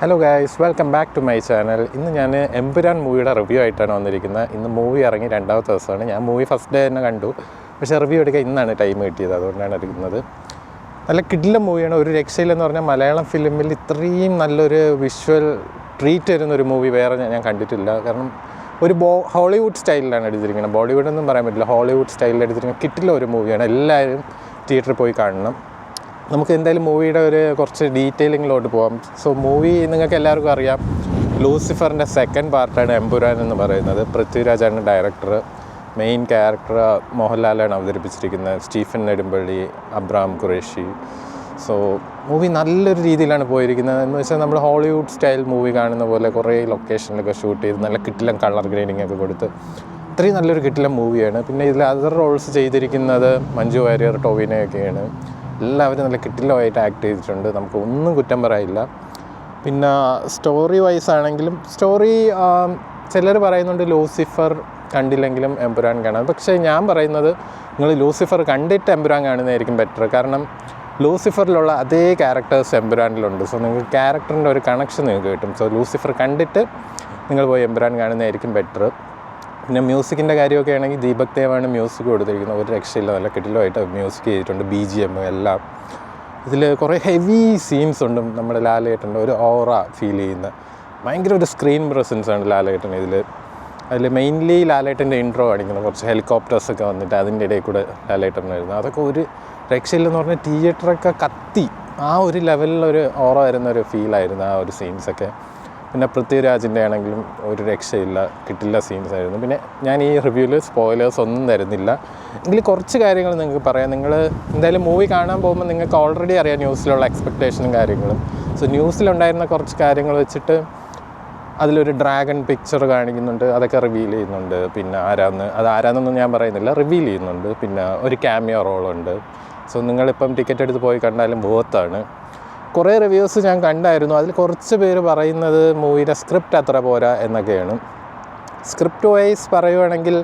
Hello guys, welcome back to my channel. ഇന്ന് ഞാൻ എമ്പുരാൻ മൂവിയുടെ റിവ്യൂ ആയിട്ടാണ് വന്നിരിക്കുന്നത്. ഇന്ന് മൂവി ഇറങ്ങി രണ്ടാമത്തെ ദിവസമാണ്. ഞാൻ മൂവി ഫസ്റ്റ് ഡേ തന്നെ കണ്ടു, പക്ഷേ റിവ്യൂ എടുക്കാൻ ഇന്നാണ് ടൈം കിട്ടിയത്, അതുകൊണ്ടാണ് എടുക്കുന്നത്. നല്ല കിടിലൻ മൂവിയാണ്, ഒരു രക്ഷയില്ലെന്ന് പറഞ്ഞാൽ മലയാളം ഫിലിമിൽ ഇത്രയും നല്ലൊരു വിഷ്വൽ ട്രീറ്റ് തരുന്നൊരു മൂവി വേറെ ഞാൻ കണ്ടിട്ടില്ല. കാരണം ഒരു ഹോളിവുഡ് സ്റ്റൈലിലാണ് എടുത്തിരിക്കുന്നത്, ബോളിവുഡ് ഒന്നും പറയാൻ പറ്റില്ല, ഹോളിവുഡ് സ്റ്റൈലിൽ എടുത്തിരിക്കുന്ന കിട്ടില്ല ഒരു മൂവിയാണ്. എല്ലാവരും തിയേറ്ററിൽ പോയി കാണണം. നമുക്ക് എന്തായാലും മൂവിയുടെ കുറച്ച് ഡീറ്റെയിലിങ്ങിലോട്ട് പോകാം. സോ മൂവി നിങ്ങൾക്ക് എല്ലാവർക്കും അറിയാം, ലൂസിഫറിൻ്റെ സെക്കൻഡ് പാർട്ടാണ് എമ്പുരാൻ എന്ന് പറയുന്നത്. പൃഥ്വിരാജാണ് ഡയറക്ടർ. മെയിൻ ക്യാരക്ടർ മോഹൻലാലാണ് അവതരിപ്പിച്ചിരിക്കുന്നത്, Stephen Nedumpally, Abram Qureshi. So movie നല്ലൊരു രീതിയിലാണ് പോയിരിക്കുന്നത്. എന്ന് വെച്ചാൽ നമ്മൾ ഹോളിവുഡ് സ്റ്റൈൽ മൂവി കാണുന്ന പോലെ കുറേ ലൊക്കേഷനിലൊക്കെ ഷൂട്ട് ചെയ്ത് നല്ല കിട്ടിലം കളർ ഗ്രേഡിംഗ് ഒക്കെ കൊടുത്ത് അത്രയും നല്ലൊരു കിട്ടിലം മൂവിയാണ്. പിന്നെ ഇതിൽ അതർ റോൾസ് ചെയ്തിരിക്കുന്നത് മഞ്ജു വാര്യർ, ടോവിനോയൊക്കെയാണ്. എല്ലാവരും നല്ല കിട്ടിലമായിട്ട് ആക്ട് ചെയ്തിട്ടുണ്ട്, നമുക്ക് ഒന്നും കുറ്റം പറയില്ല. പിന്നെ സ്റ്റോറി വൈസ് ആണെങ്കിലും സ്റ്റോറി ചിലർ പറയുന്നുണ്ട് ലൂസിഫർ കണ്ടില്ലെങ്കിലും എമ്പുരാൻ കാണാം. പക്ഷേ ഞാൻ പറയുന്നത് നിങ്ങൾ ലൂസിഫർ കണ്ടിട്ട് എമ്പുരാൻ കാണുന്നതായിരിക്കും ബെറ്റർ. കാരണം ലൂസിഫറിലുള്ള അതേ ക്യാരക്ടേഴ്സ് എമ്പുരാനിലുണ്ട്. സോ നിങ്ങൾക്ക് ക്യാരക്ടറിൻ്റെ ഒരു കണക്ഷൻ നിങ്ങൾക്ക് കിട്ടും. സോ ലൂസിഫർ കണ്ടിട്ട് നിങ്ങൾ പോയി എമ്പുരാൻ കാണുന്നതായിരിക്കും ബെറ്റർ. പിന്നെ മ്യൂസിക്കിൻ്റെ കാര്യമൊക്കെ ആണെങ്കിൽ ദീപക് ദേവാണ് മ്യൂസിക് കൊടുത്തിരിക്കുന്നത്. ഒരു രക്ഷയില്ല, നല്ല കിടിലമായിട്ട് മ്യൂസിക് ചെയ്തിട്ടുണ്ട്, BGM എല്ലാം. ഇതിൽ കുറേ ഹെവി സീൻസ് ഉണ്ട്. നമ്മുടെ ലാലേട്ടൻ്റെ ഒരു ഓറ ഫീൽ ചെയ്യുന്ന ഭയങ്കര ഒരു സ്ക്രീൻ പ്രസൻസ് ആണ് ലാലേട്ടൻ ഇതിൽ. അതിൽ മെയിൻലി ലാലേട്ടൻ്റെ ഇൻട്രോ കാണിക്കുന്നത്, കുറച്ച് ഹെലികോപ്റ്റേഴ്സൊക്കെ വന്നിട്ട് അതിൻ്റെ ഇടയിൽ കൂടെ ലാലേട്ടൻ വരുന്നത്, അതൊക്കെ ഒരു രക്ഷയില്ലെന്ന് പറഞ്ഞാൽ തിയേറ്ററൊക്കെ കത്തി ആ ഒരു ലെവലിലൊരു ഓറ വരുന്നൊരു ഫീലായിരുന്നു ആ ഒരു സീൻസൊക്കെ. പിന്നെ പൃഥ്വിരാജിൻ്റെ ആണെങ്കിലും ഒരു രക്ഷയില്ല, കിട്ടില്ല സീൻസ് ആയിരുന്നു. പിന്നെ ഞാൻ ഈ റിവ്യൂവിൽ സ്പോയിലേഴ്സ് ഒന്നും തരുന്നില്ല, എങ്കിൽ കുറച്ച് കാര്യങ്ങൾ നിങ്ങൾക്ക് പറയാം. നിങ്ങൾ എന്തായാലും മൂവി കാണാൻ പോകുമ്പോൾ നിങ്ങൾക്ക് ഓൾറെഡി അറിയാം ന്യൂസിലുള്ള എക്സ്പെക്റ്റേഷനും കാര്യങ്ങളും. സോ ന്യൂസിലുണ്ടായിരുന്ന കുറച്ച് കാര്യങ്ങൾ വെച്ചിട്ട് അതിലൊരു ഡ്രാഗൺ പിക്ചർ കാണിക്കുന്നുണ്ട്, അതൊക്കെ റിവീൽ ചെയ്യുന്നുണ്ട്. പിന്നെ ആരാന്നൊന്നും ഞാൻ പറയുന്നില്ല, റിവീൽ ചെയ്യുന്നുണ്ട്. പിന്നെ ഒരു ക്യാമിയോ റോളുണ്ട്. സോ നിങ്ങളിപ്പം ടിക്കറ്റ് എടുത്ത് പോയി കണ്ടാലും ബോത്താണ്. കുറേ റിവ്യൂസ് ഞാൻ കണ്ടായിരുന്നു, അതിൽ കുറച്ച് പേര് പറയുന്നത് മൂവിയുടെ സ്ക്രിപ്റ്റ് അത്ര പോരാ എന്നൊക്കെയാണ്. സ്ക്രിപ്റ്റ് വൈസ് പറയുവാണെങ്കിൽ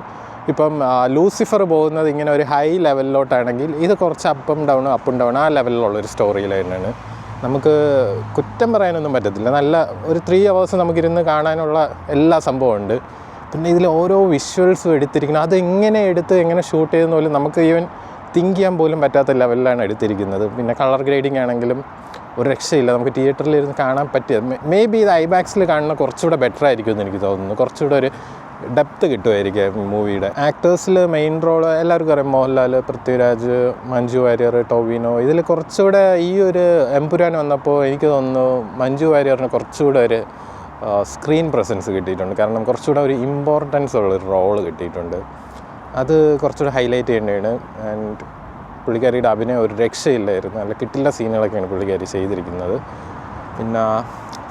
ഇപ്പം ലൂസിഫർ പോകുന്നത് ഇങ്ങനെ ഒരു ഹൈ ലെവലിലോട്ടാണെങ്കിൽ ഇത് കുറച്ച് അപ്പും ഡൗൺ ആ ലെവലിലുള്ളൊരു സ്റ്റോറി ലൈനാണ്. നമുക്ക് കുറ്റം പറയാനൊന്നും പറ്റത്തില്ല. നല്ല ഒരു 3 hours നമുക്കിരുന്ന് കാണാനുള്ള എല്ലാ സംഭവമുണ്ട്. പിന്നെ ഇതിൽ ഓരോ വിഷ്വൽസും എടുത്തിരിക്കുന്നത്, അതെങ്ങനെ എങ്ങനെ ഷൂട്ട് ചെയ്തെന്ന് പോലും നമുക്ക് ഈവൻ തിങ്ക് ചെയ്യാൻ പോലും പറ്റാത്ത ലെവലിലാണ് എടുത്തിരിക്കുന്നത്. പിന്നെ കളർ ഗ്രേഡിംഗ് ആണെങ്കിലും ഒരു രക്ഷയില്ല, നമുക്ക് തിയേറ്ററിലിരുന്ന് കാണാൻ പറ്റിയത്. മേ ബി ഇത് ഐമാക്സിൽ കാണുന്ന കുറച്ചുകൂടെ ബെറ്റർ ആയിരിക്കും എന്ന് എനിക്ക് തോന്നുന്നു. കുറച്ചുകൂടെ ഒരു ഡെപ്ത്ത് കിട്ടുമായിരിക്കും മൂവിയുടെ. ആക്ടേഴ്സിൽ മെയിൻ റോൾ എല്ലാവർക്കും അറിയാം, മോഹൻലാൽ, പൃഥ്വിരാജ്, മഞ്ജു വാര്യർ, ടോവിനോ. ഇതിൽ കുറച്ചുകൂടെ ഈ ഒരു എമ്പുരാൻ വന്നപ്പോൾ എനിക്ക് തോന്നുന്നു മഞ്ജു വാര്യറിന് കുറച്ചുകൂടെ ഒരു സ്ക്രീൻ പ്രസൻസ് കിട്ടിയിട്ടുണ്ട്. കാരണം കുറച്ചുകൂടെ ഒരു ഇമ്പോർട്ടൻസ് ഉള്ളൊരു റോള് കിട്ടിയിട്ടുണ്ട്, അത് കുറച്ചുകൂടെ ഹൈലൈറ്റ് ചെയ്യേണ്ടതാണ്. ആൻഡ് പുള്ളിക്കാരിയുടെ അഭിനയം ഒരു രക്ഷയില്ലായിരുന്നു, നല്ല കിട്ടില്ല സീനുകളൊക്കെയാണ് പുള്ളിക്കാരി ചെയ്തിരിക്കുന്നത്. പിന്നെ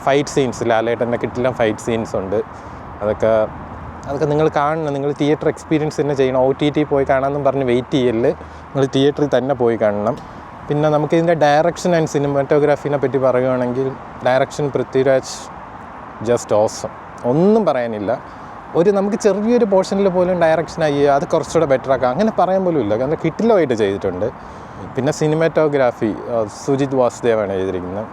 ഫൈറ്റ് സീൻസ്, ലാലേട്ടൻ്റെ കിട്ടില്ല ഫൈറ്റ് സീൻസ് ഉണ്ട്. അതൊക്കെ നിങ്ങൾ കാണണം, നിങ്ങൾ തിയേറ്റർ എക്സ്പീരിയൻസ് തന്നെ ചെയ്യണം. OTT പോയി കാണാമെന്നും പറഞ്ഞ് വെയിറ്റ് ചെയ്യല്, നിങ്ങൾ തിയേറ്ററിൽ തന്നെ പോയി കാണണം. പിന്നെ നമുക്കിതിൻ്റെ ഡയറക്ഷൻ ആൻഡ് സിനിമാറ്റോഗ്രാഫീനെ പറ്റി പറയുകയാണെങ്കിൽ ഡയറക്ഷൻ പൃഥ്വിരാജ് ജസ്റ്റ് ഓസം, ഒന്നും പറയാനില്ല. നമുക്ക് ചെറിയൊരു പോർഷനിൽ പോലും ഡയറക്ഷനായി അത് കുറച്ചുകൂടെ ബെറ്റർ ആക്കാം അങ്ങനെ പറയാൻ പോലും ഇല്ല, കാരണം കിട്ടിലമായിട്ട് ചെയ്തിട്ടുണ്ട്. പിന്നെ സിനിമാറ്റോഗ്രാഫി സുജിത് വാസുദേവാണ് ചെയ്തിരിക്കുന്നത്.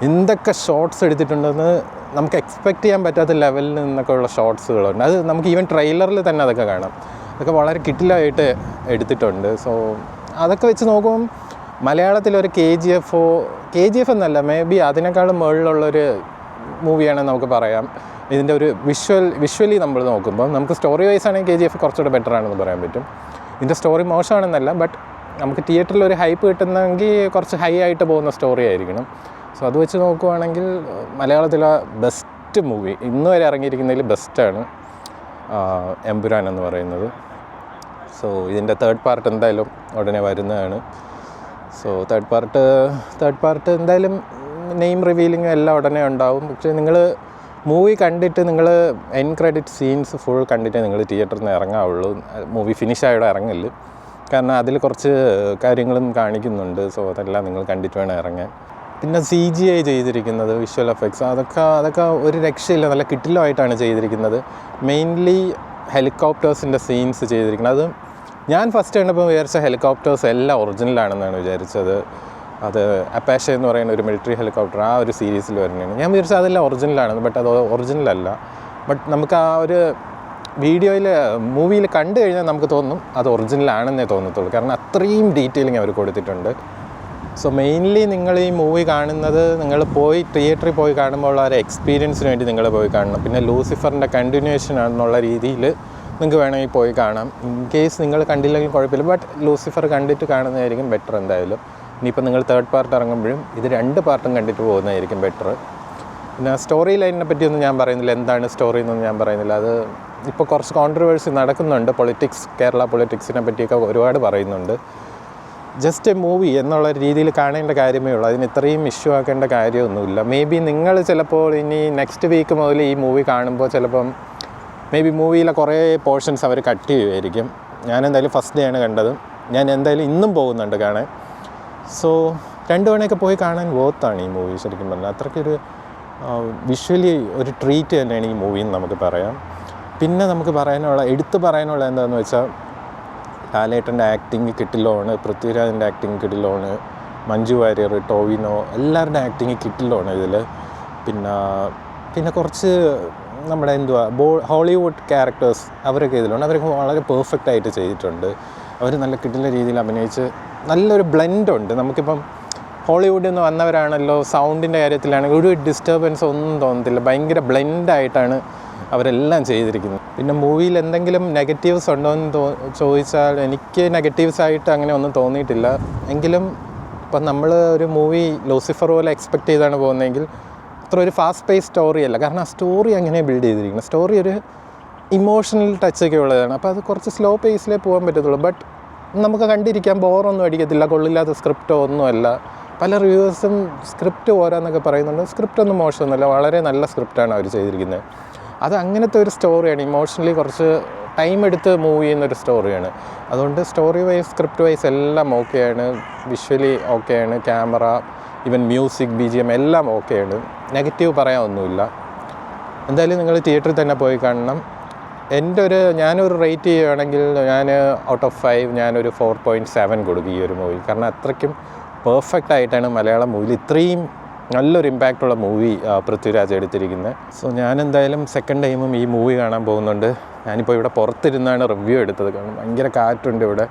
എന്തൊക്കെ ഷോട്ട്സ് എടുത്തിട്ടുണ്ടെന്ന് നമുക്ക് എക്സ്പെക്റ്റ് ചെയ്യാൻ പറ്റാത്ത ലെവലിൽ നിന്നൊക്കെ ഉള്ള ഷോട്ട്സുകളുണ്ട്. അത് നമുക്ക് ഈവൻ ട്രെയിലറിൽ തന്നെ അതൊക്കെ കാണാം. അതൊക്കെ വളരെ കിട്ടിലമായിട്ട് എടുത്തിട്ടുണ്ട്. സോ അതൊക്കെ വെച്ച് നോക്കുമ്പം മലയാളത്തിലൊരു KGF എന്നല്ല, മേ ബി അതിനേക്കാളും മുകളിലുള്ളൊരു മൂവിയാണെന്ന് നമുക്ക് പറയാം. ഇതിൻ്റെ ഒരു വിഷ്വലി നമ്മൾ നോക്കുമ്പോൾ നമുക്ക് സ്റ്റോറി വൈസ് ആണെങ്കിൽ KGF കുറച്ചുകൂടെ ബെറ്റർ ആണെന്ന് പറയാൻ പറ്റും. ഇതിൻ്റെ സ്റ്റോറി മോശമാണെന്നല്ല, ബട്ട് നമുക്ക് തിയേറ്ററിൽ ഒരു ഹൈപ്പ് കിട്ടുന്നെങ്കിൽ കുറച്ച് ഹൈ ആയിട്ട് പോകുന്ന സ്റ്റോറി ആയിരിക്കണം. സോ അത് വെച്ച് നോക്കുവാണെങ്കിൽ മലയാളത്തിലെ ബെസ്റ്റ് മൂവി ഇന്ന് വരെ ഇറങ്ങിയിരിക്കുന്നതിൽ ബെസ്റ്റാണ് എമ്പുരാൻ എന്ന് പറയുന്നത്. സോ ഇതിൻ്റെ തേർഡ് പാർട്ട് എന്തായാലും ഉടനെ വരുന്നതാണ്. സോ തേർഡ് പാർട്ട് എന്തായാലും നെയിം റിവീലിംഗ് എല്ലാം ഉടനെ ഉണ്ടാവും. പക്ഷേ നിങ്ങൾ മൂവി കണ്ടിട്ട് നിങ്ങൾ എൻഡ് ക്രെഡിറ്റ് സീൻസ് ഫുൾ കണ്ടിട്ടേ നിങ്ങൾ തിയേറ്ററിൽ നിന്ന് ഇറങ്ങാവുള്ളൂ. മൂവി ഫിനിഷായിട്ട് ഇറങ്ങില്ല, കാരണം അതിൽ കുറച്ച് കാര്യങ്ങളും കാണിക്കുന്നുണ്ട്. സോ അതെല്ലാം നിങ്ങൾ കണ്ടിട്ട് വേണം ഇറങ്ങാൻ. പിന്നെ CGI ചെയ്തിരിക്കുന്നത്, വിഷ്വൽ എഫക്ട്സ്, അതൊക്കെ ഒരു രക്ഷയില്ല, നല്ല കിട്ടിലമായിട്ടാണ് ചെയ്തിരിക്കുന്നത്. മെയിൻലി ഹെലികോപ്റ്റേഴ്സിൻ്റെ സീൻസ് ചെയ്തിരിക്കുന്നത്, അത് ഞാൻ ഫസ്റ്റ് കണ്ടപ്പോൾ വിചാരിച്ച ഹെലികോപ്റ്റേഴ്സ് എല്ലാം ഒറിജിനലാണെന്നാണ് വിചാരിച്ചത്. അത് അപ്പാഷ എന്ന് പറയുന്ന ഒരു മിലിറ്ററി ഹെലികോപ്റ്റർ ആ ഒരു സീരീസിൽ വരുന്നതാണ്. ഞാൻ വിചാരിച്ചത് അതെല്ലാം ഒറിജിനലാണ്, ബട്ട് അത് ഒറിജിനലല്ല. ബട്ട് നമുക്ക് ആ ഒരു മൂവിയിൽ കണ്ടു കഴിഞ്ഞാൽ നമുക്ക് തോന്നും അത് ഒറിജിനലാണെന്നേ തോന്നത്തുള്ളൂ. കാരണം അത്രയും ഡീറ്റെയിലിങ് അവർ കൊടുത്തിട്ടുണ്ട്. സോ മെയിൻലി നിങ്ങൾ ഈ മൂവി കാണുന്നത് നിങ്ങൾ തിയേറ്ററിൽ പോയി കാണുമ്പോൾ ഉള്ള ഒരു എക്സ്പീരിയൻസിന് വേണ്ടി നിങ്ങൾ പോയി കാണണം. പിന്നെ ലൂസിഫറിൻ്റെ കണ്ടിന്യൂവേഷൻ ആണെന്നുള്ള രീതിയിൽ നിങ്ങൾക്ക് വേണമെങ്കിൽ പോയി കാണാം. ഇൻ കേസ് നിങ്ങൾ കണ്ടില്ലെങ്കിൽ കുഴപ്പമില്ല, ബട്ട് ലൂസിഫർ കണ്ടിട്ട് കാണുന്നതായിരിക്കും ബെറ്റർ എന്തായാലും. ഇനിയിപ്പോൾ നിങ്ങൾ തേർഡ് പാർട്ട് ഇറങ്ങുമ്പോഴും ഇത് 2 പാർട്ടും കണ്ടിട്ട് പോകുന്നതായിരിക്കും ബെറ്റർ. പിന്നെ സ്റ്റോറി ലൈനിനെ പറ്റിയൊന്നും ഞാൻ പറയുന്നില്ല, എന്താണ് സ്റ്റോറി എന്നൊന്നും ഞാൻ പറയുന്നില്ല. അത് ഇപ്പോൾ കുറച്ച് കോൺട്രവേഴ്സി നടക്കുന്നുണ്ട്. കേരള പൊളിറ്റിക്സിനെ പറ്റിയൊക്കെ ഒരുപാട് പറയുന്നുണ്ട്. ജസ്റ്റ് എ മൂവി എന്നുള്ള രീതിയിൽ കാണേണ്ട കാര്യമേ ഉള്ളൂ. അതിന് ഇത്രയും ഇഷ്യൂ ആക്കേണ്ട കാര്യമൊന്നുമില്ല. മേ ബി നിങ്ങൾ ചിലപ്പോൾ ഇനി നെക്സ്റ്റ് വീക്ക് മുതൽ ഈ മൂവി കാണുമ്പോൾ ചിലപ്പം മേ ബി മൂവിയിലെ കുറേ പോർഷൻസ് അവർ കട്ട് ചെയ്യുമായിരിക്കും. ഞാൻ എന്തായാലും ഫസ്റ്റ് ഡേ ആണ് കണ്ടത്. ഞാൻ എന്തായാലും ഇന്നും പോകുന്നുണ്ട് കാണാൻ. സോ 2 തവണയൊക്കെ പോയി കാണാൻ വർത്താണ് ഈ മൂവി ശരിക്കും പറഞ്ഞാൽ. അത്രയ്ക്കൊരു വിഷ്വലി ഒരു ട്രീറ്റ് തന്നെയാണ് ഈ മൂവിന്ന് നമുക്ക് പറയാം. പിന്നെ നമുക്ക് എടുത്തു പറയാനുള്ള എന്താണെന്ന് വെച്ചാൽ ലാലേട്ടൻ്റെ ആക്ടിങ് കിട്ടില്ലോണ്, പൃഥ്വിരാജിൻ്റെ ആക്ടിങ് കിട്ടില്ലോണ്, മഞ്ജു വാര്യർ, ടോവിനോ എല്ലാവരുടെ ആക്ടിങ് കിട്ടില്ലോണ് ഇതിൽ. പിന്നെ കുറച്ച് നമ്മുടെ ഹോളിവുഡ് ക്യാരക്ടേഴ്സ് അവരൊക്കെ ഇതിലുണ്ട്. അവരൊക്കെ വളരെ പെർഫെക്റ്റ് ആയിട്ട് ചെയ്തിട്ടുണ്ട്. അവർ നല്ല കിട്ടുന്ന രീതിയിൽ അഭിനയിച്ച് നല്ലൊരു ബ്ലെൻഡുണ്ട്. നമുക്കിപ്പം ഹോളിവുഡിൽ നിന്ന് വന്നവരാണല്ലോ, സൗണ്ടിൻ്റെ കാര്യത്തിലാണെങ്കിൽ ഒരു ഡിസ്റ്റർബൻസ് ഒന്നും തോന്നത്തില്ല. ഭയങ്കര ബ്ലെൻഡായിട്ടാണ് അവരെല്ലാം ചെയ്തിരിക്കുന്നത്. പിന്നെ മൂവിയിൽ എന്തെങ്കിലും നെഗറ്റീവ്സ് ഉണ്ടോ എന്ന് ചോദിച്ചാൽ എനിക്ക് നെഗറ്റീവ്സായിട്ട് അങ്ങനെ ഒന്നും തോന്നിയിട്ടില്ല. എങ്കിലും ഇപ്പം നമ്മൾ ഒരു മൂവി ലൂസിഫർ പോലെ എക്സ്പെക്റ്റ് ചെയ്താണ് പോകുന്നതെങ്കിൽ അത്ര ഒരു ഫാസ്റ്റ് പേസ് സ്റ്റോറി അല്ല. കാരണം ആ സ്റ്റോറി അങ്ങനെ ബിൽഡ് ചെയ്തിരിക്കുന്നത്. സ്റ്റോറി ഒരു ഇമോഷണൽ ടച്ചൊക്കെ ഉള്ളതാണ്. അപ്പോൾ അത് കുറച്ച് സ്ലോ പേസിലേ പോകാൻ പറ്റത്തുള്ളൂ. ബട്ട് നമുക്ക് കണ്ടിരിക്കാൻ ബോറൊന്നും അടിക്കത്തില്ല. കൊള്ളില്ലാത്ത സ്ക്രിപ്റ്റോ ഒന്നുമല്ല. പല റിവ്യൂവേഴ്സും സ്ക്രിപ്റ്റ് പോരാന്നൊക്കെ പറയുന്നുണ്ട്. സ്ക്രിപ്റ്റൊന്നും മോശമൊന്നുമല്ല, വളരെ നല്ല സ്ക്രിപ്റ്റാണ് അവർ ചെയ്തിരിക്കുന്നത്. അത് അങ്ങനത്തെ ഒരു സ്റ്റോറിയാണ്. ഇമോഷണലി കുറച്ച് ടൈം എടുത്ത് മൂവ് ചെയ്യുന്നൊരു സ്റ്റോറിയാണ്. അതുകൊണ്ട് സ്റ്റോറി വൈസ് സ്ക്രിപ്റ്റ് വൈസ് എല്ലാം ഓക്കെയാണ്. വിഷ്വലി ഓക്കെയാണ്. ക്യാമറ, ഈവൻ മ്യൂസിക്, BGM എല്ലാം ഓക്കെയാണ്. നെഗറ്റീവ് പറയാനൊന്നുമില്ല. എന്തായാലും നിങ്ങൾ തിയേറ്ററിൽ തന്നെ പോയി കാണണം. ഞാനൊരു റേറ്റ് ചെയ്യുകയാണെങ്കിൽ ഞാൻ ഔട്ട് ഓഫ് 5 ഞാനൊരു 4.7 കൊടുക്കും ഈ ഒരു മൂവി. കാരണം അത്രയ്ക്കും പെർഫെക്റ്റ് ആയിട്ടാണ് മലയാളം മൂവിയിൽ ഇത്രയും നല്ലൊരു ഇമ്പാക്റ്റുള്ള മൂവി പൃഥ്വിരാജ് എടുത്തിരിക്കുന്നത്. സോ ഞാനെന്തായാലും സെക്കൻഡ് ടൈമും ഈ മൂവി കാണാൻ പോകുന്നുണ്ട്. ഞാനിപ്പോൾ ഇവിടെ പുറത്തിരുന്നാണ് റിവ്യൂ എടുത്തത്. കാരണം ഭയങ്കര കാറ്റുണ്ട് ഇവിടെ.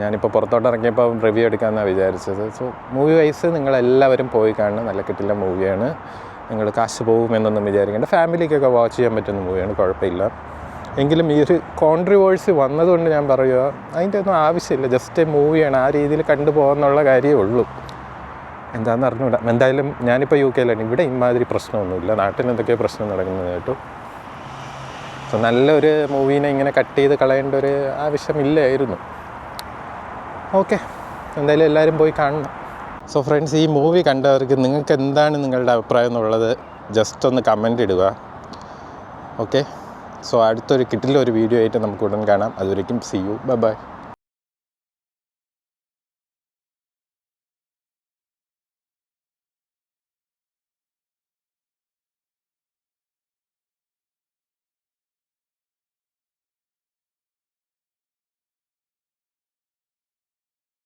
ഞാനിപ്പോൾ പുറത്തോട്ട് ഇറങ്ങിയപ്പോൾ റിവ്യൂ എടുക്കാമെന്നാണ് വിചാരിച്ചത്. സോ മൂവി വൈസ് നിങ്ങളെല്ലാവരും പോയി കാണണം. നല്ല കിട്ടില്ല മൂവിയാണ്. നിങ്ങൾ കാശ് പോകുമെന്നൊന്നും വിചാരിക്കേണ്ട. ഫാമിലിക്കൊക്കെ വാച്ച് ചെയ്യാൻ പറ്റുന്ന മൂവിയാണ്, കുഴപ്പമില്ല. എങ്കിലും ഈ ഒരു കോൺട്രവേഴ്സി വന്നതുകൊണ്ട് ഞാൻ പറയുക, അതിൻ്റെ ഒന്നും ആവശ്യമില്ല. ജസ്റ്റ് മൂവിയാണ്, ആ രീതിയിൽ കണ്ടുപോകാമെന്നുള്ള കാര്യമേ ഉള്ളൂ. എന്താണെന്ന് അറിഞ്ഞൂടാ. എന്തായാലും ഞാനിപ്പോൾ UK ഇവിടെ ഇമാതിരി പ്രശ്നമൊന്നുമില്ല. നാട്ടിൽ എന്തൊക്കെയോ പ്രശ്നം നടക്കുന്നത് കേട്ടു. സോ നല്ലൊരു മൂവീനെ ഇങ്ങനെ കട്ട് ചെയ്ത് കളയേണ്ട ഒരു ആവശ്യമില്ലായിരുന്നു. ഓക്കെ, എന്തായാലും എല്ലാവരും പോയി കാണണം. സോ ഫ്രണ്ട്സ്, ഈ മൂവി കണ്ടവർക്ക് നിങ്ങൾക്ക് എന്താണ് നിങ്ങളുടെ അഭിപ്രായം എന്നുള്ളത് ജസ്റ്റ് ഒന്ന് കമൻ്റ് ഇടുക. ഓക്കെ, സോ അടുത്തൊരു കിട്ടില്ല ഒരു വീഡിയോ ആയിട്ട് നമുക്ക് ഉടൻ കാണാം. അതുവരേക്കും see you, bye bye.